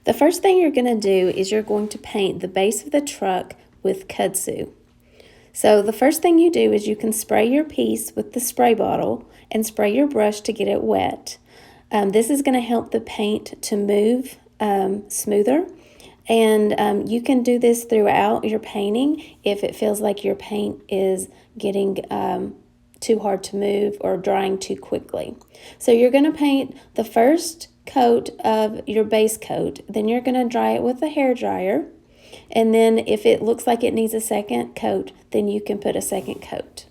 The first thing you're going to do is you're going to paint the base of the truck with kudzu. So the first thing you do is you can spray your piece with the spray bottle and spray your brush to get it wet. This is going to help the paint to move smoother, and you can do this throughout your painting if it feels like your paint is getting too hard to move or drying too quickly. So you're going to paint the first coat of your base coat, then you're going to dry it with a hair dryer, and then if it looks like it needs a second coat, then you can put a second coat.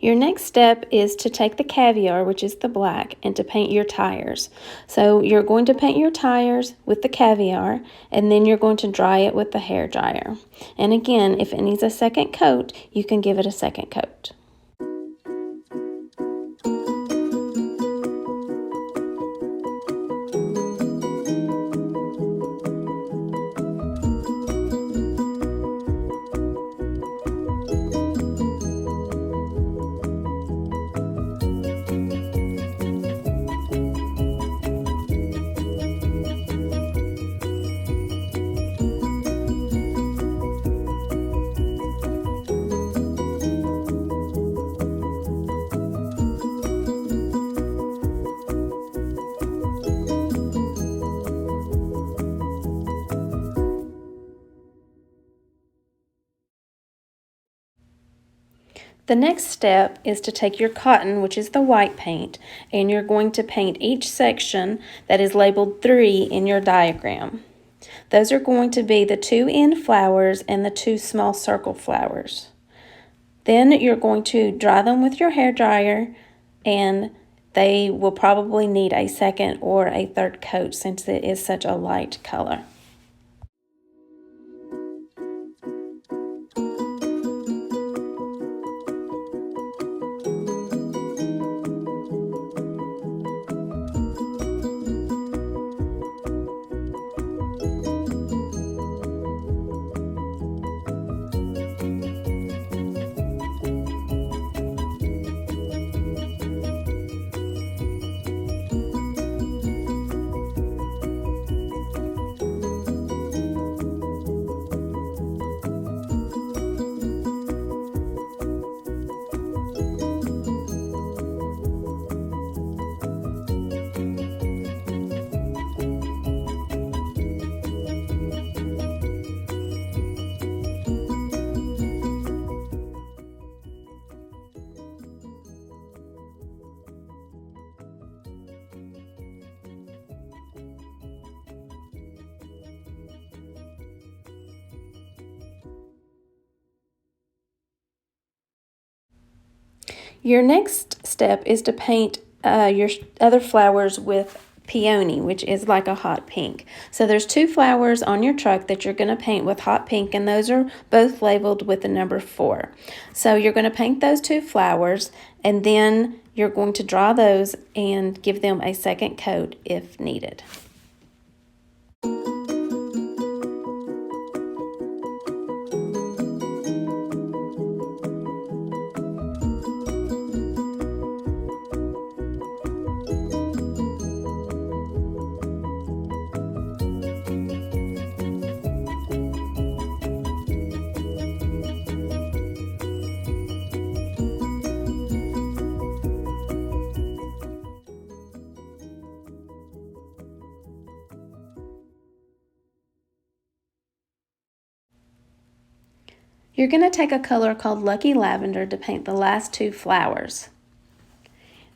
Your next step is to take the caviar, which is the black, and to paint your tires. So you're going to paint your tires with the caviar, and then you're going to dry it with the hair dryer. And again, if it needs a second coat, you can give it a second coat. The next step is to take your cotton, which is the white paint, and you're going to paint each section that is labeled 3 in your diagram. Those are going to be the 2 end flowers and the 2 small circle flowers. Then you're going to dry them with your hair dryer, and they will probably need a second or a third coat since it is such a light color. Your next step is to paint your other flowers with Peony, which is like a hot pink. So there's 2 flowers on your truck that you're going to paint with hot pink, and those are both labeled with the number 4. So you're going to paint those 2 flowers, and then you're going to draw those and give them a second coat if needed. You're going to take a color called Lucky Lavender to paint the last two flowers.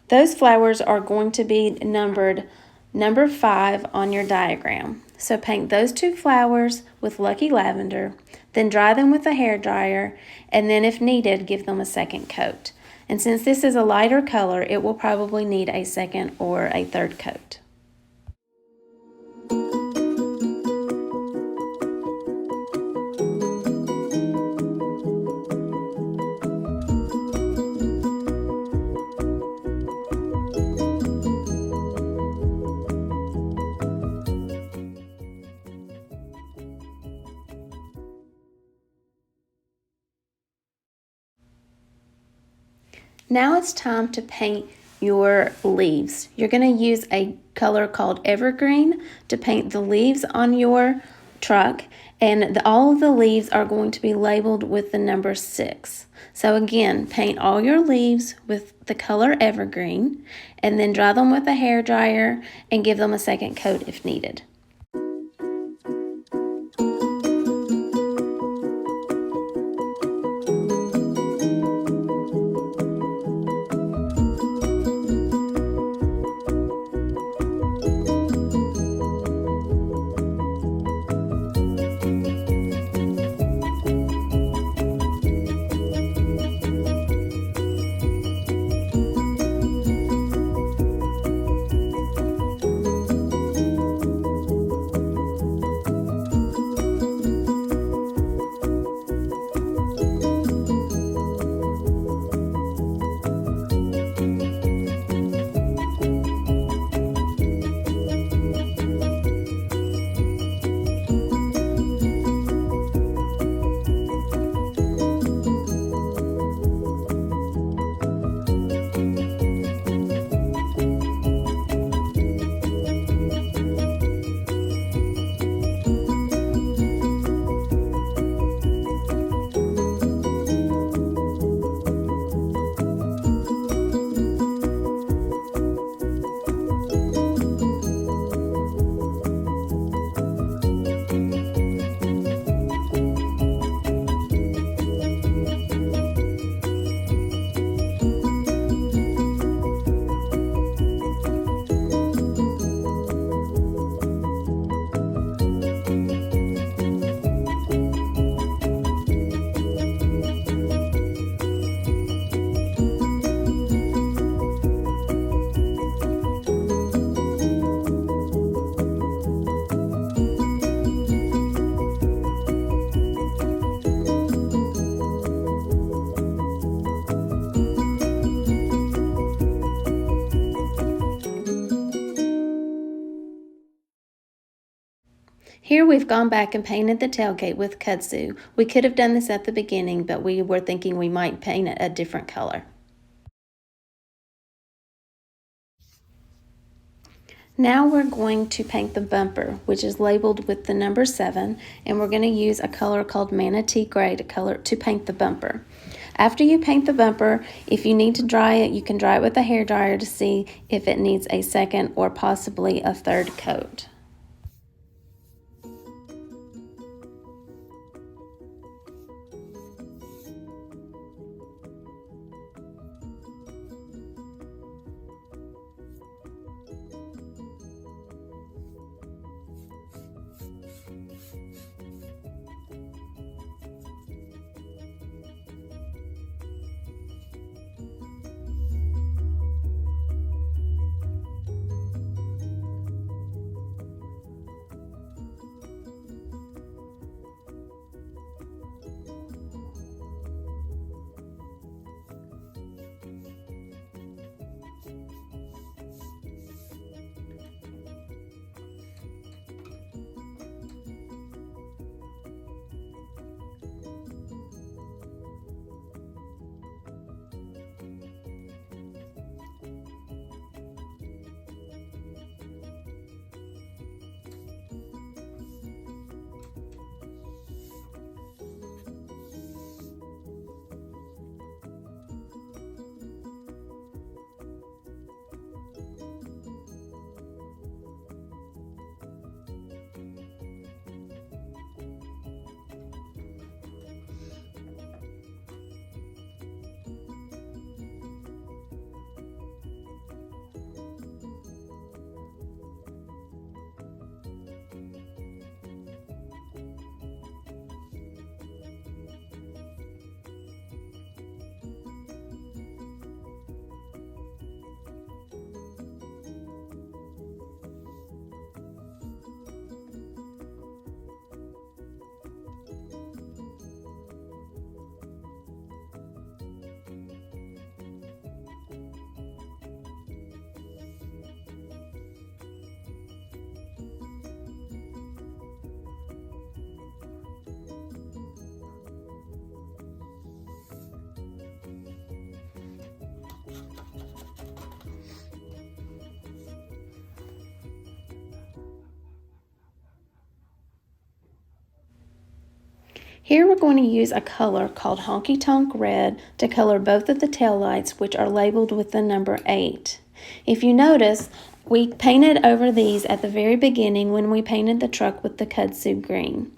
Those flowers are going to be numbered number 5 on your diagram. So paint those two flowers with Lucky Lavender, then dry them with a hairdryer, and then if needed, give them a second coat. And since this is a lighter color, it will probably need a second or a third coat. Now it's time to paint your leaves. You're going to use a color called Evergreen to paint the leaves on your truck, and all of the leaves are going to be labeled with the number 6. So again, paint all your leaves with the color Evergreen, and then dry them with a hairdryer and give them a second coat if needed. Here we've gone back and painted the tailgate with kudzu. We could have done this at the beginning, but we were thinking we might paint it a different color. Now we're going to paint the bumper, which is labeled with the number 7, and we're going to use a color called Manatee Gray to paint the bumper. After you paint the bumper, if you need to dry it, you can dry it with a hairdryer to see if it needs a second or possibly a third coat. Here we're going to use a color called Honky Tonk Red to color both of the taillights, which are labeled with the number 8. If you notice, we painted over these at the very beginning when we painted the truck with the kudzu green.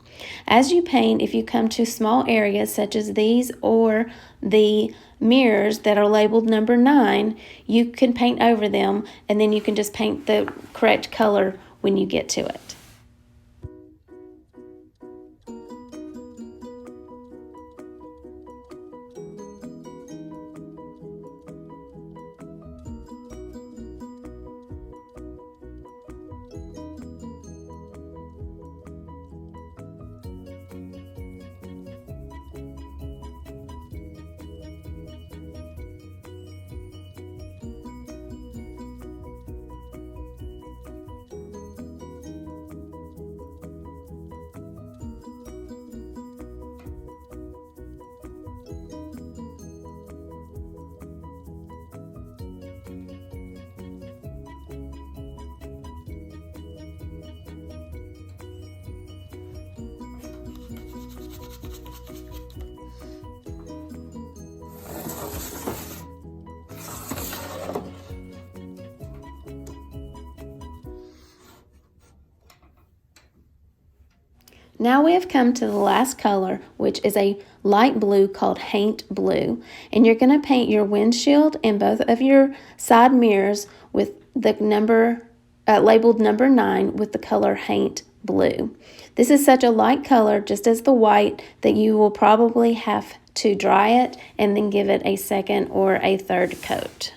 As you paint, if you come to small areas such as these or the mirrors that are labeled number 9, you can paint over them, and then you can just paint the correct color when you get to it. Now we have come to the last color, which is a light blue called Haint Blue. And you're going to paint your windshield and both of your side mirrors with the number, labeled number 9 with the color Haint Blue. This is such a light color, just as the white, that you will probably have to dry it and then give it a second or a third coat.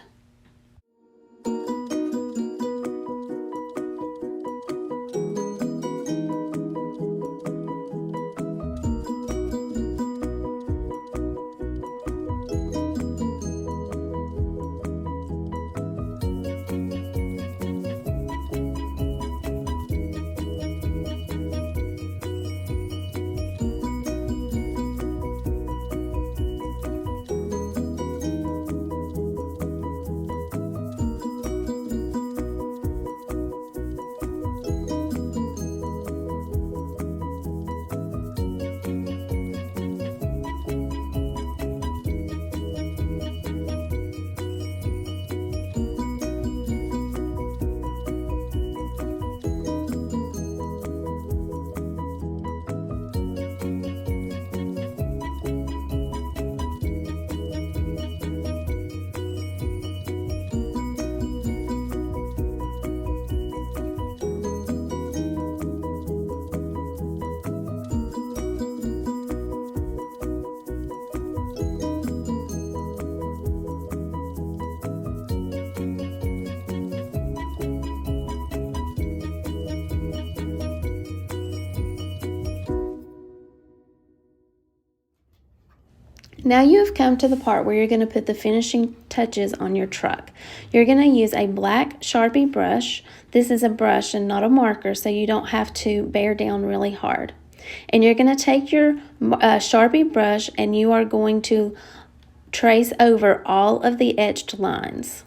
Now you have come to the part where you're going to put the finishing touches on your truck. You're going to use a black Sharpie brush. This is a brush and not a marker, so you don't have to bear down really hard. And you're going to take your Sharpie brush and you are going to trace over all of the etched lines.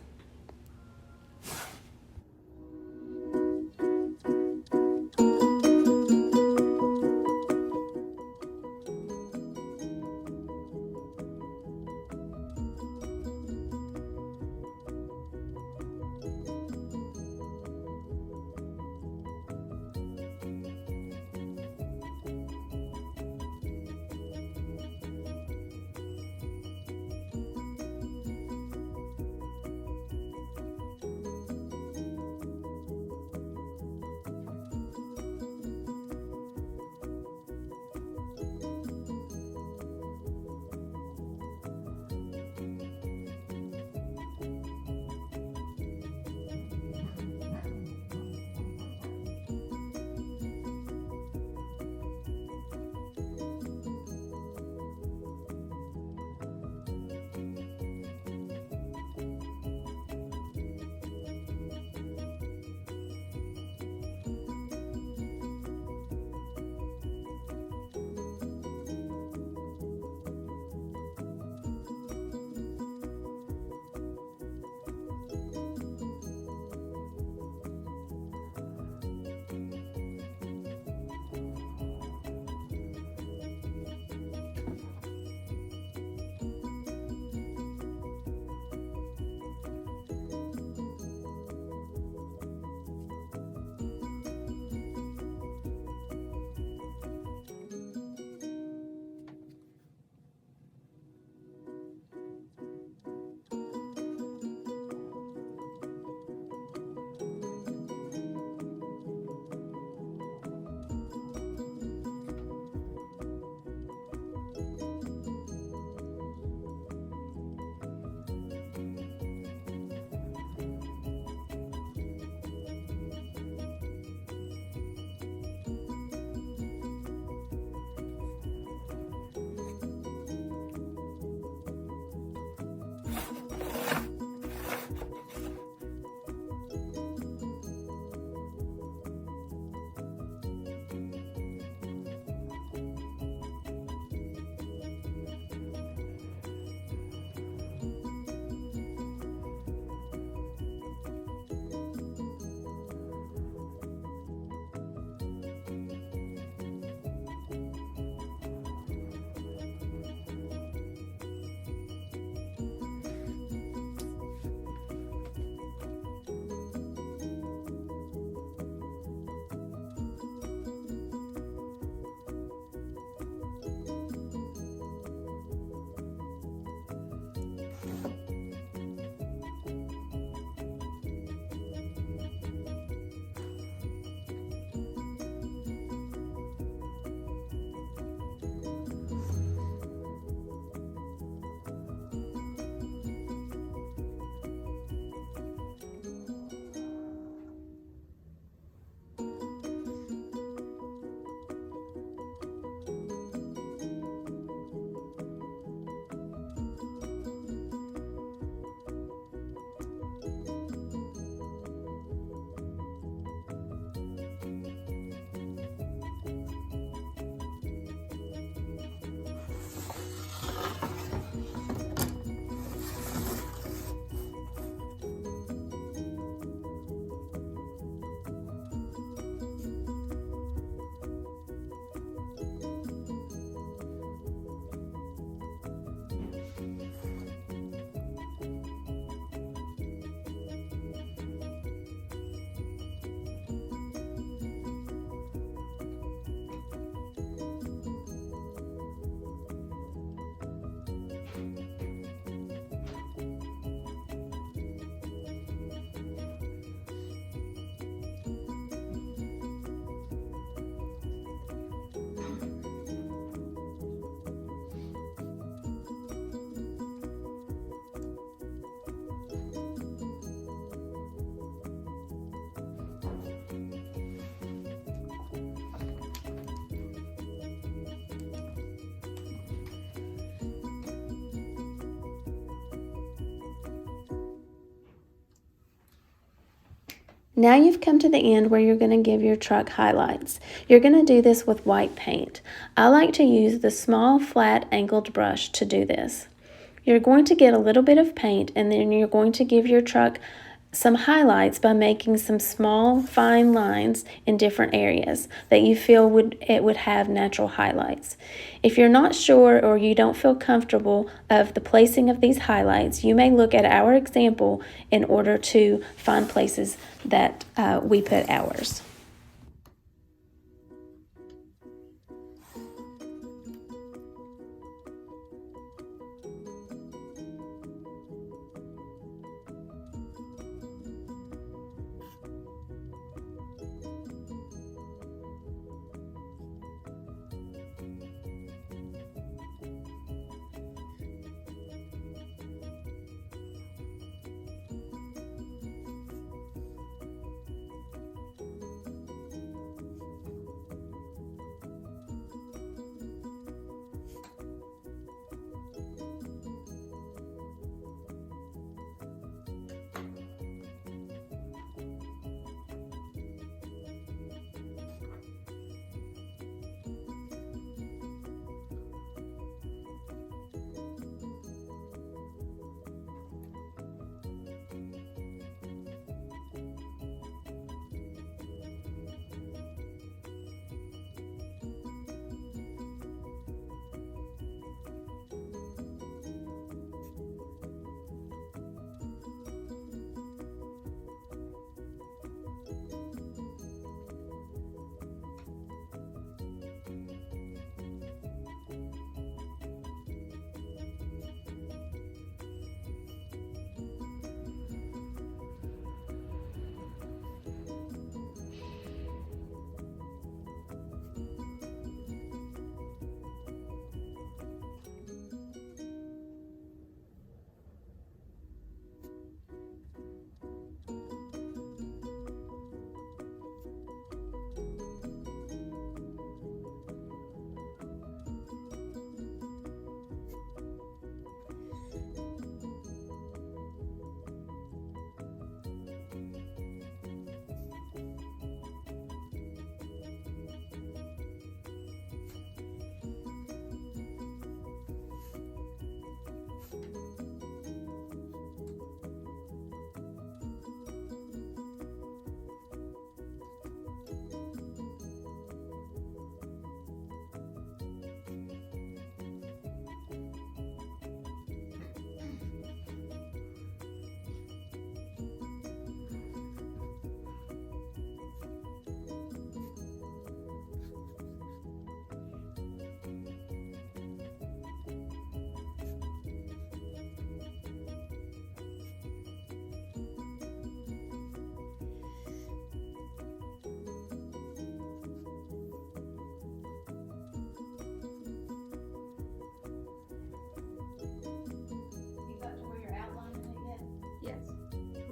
Now you've come to the end where you're going to give your truck highlights. You're going to do this with white paint. I like to use the small flat angled brush to do this. You're going to get a little bit of paint and then you're going to give your truck some highlights by making some small fine lines in different areas that you feel it would have natural highlights. If you're not sure or you don't feel comfortable of the placing of these highlights, you may look at our example in order to find places that we put ours.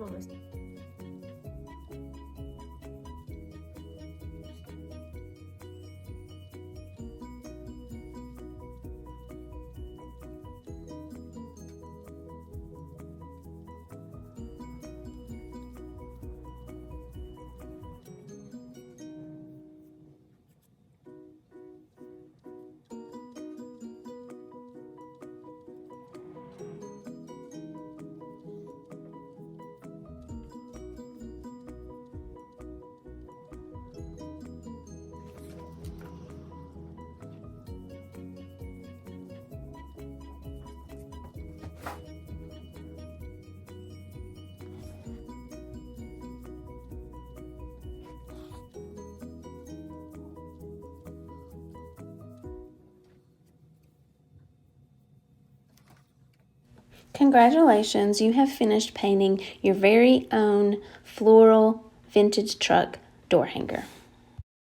Almost. Congratulations, you have finished painting your very own floral vintage truck door hanger.